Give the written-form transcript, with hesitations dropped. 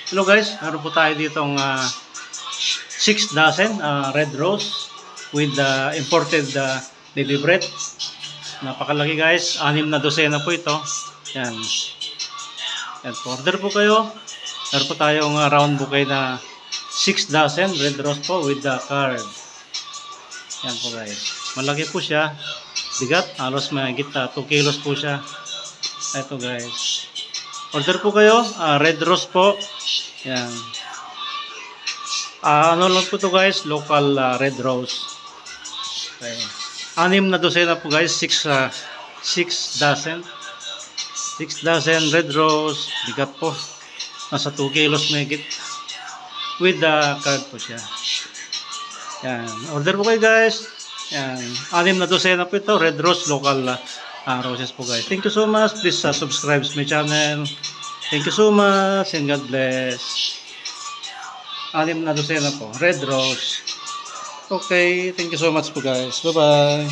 Hello guys, meron po tayo ditong 6 dozen red rose with imported baby bread. Napakalaki guys, 6 na dosena po ito. Yan. Yan po. Order po kayo. Meron po tayong round bouquet na 6 dozen red rose po with the card. Yan po guys. Malaki po siya. Bigat, halos mahigit 2 kilos po siya. Ito guys. Order po kayo, red rose po. Yan. Ano lang po to guys, local red rose. Okay. 6 na dosena po guys, 6 dozen. 6 dozen red rose, bigat po. Nasa 2 kilos mahigit. With the card po siya. Yan. Order po kayo guys. Yan. 6 na dosena po ito, red rose, local roses po guys. Thank you so much. Please subscribe to my channel. Thank you so much and God bless. 6 na dosena po, red rose. Okay, thank you so much po guys. Bye bye.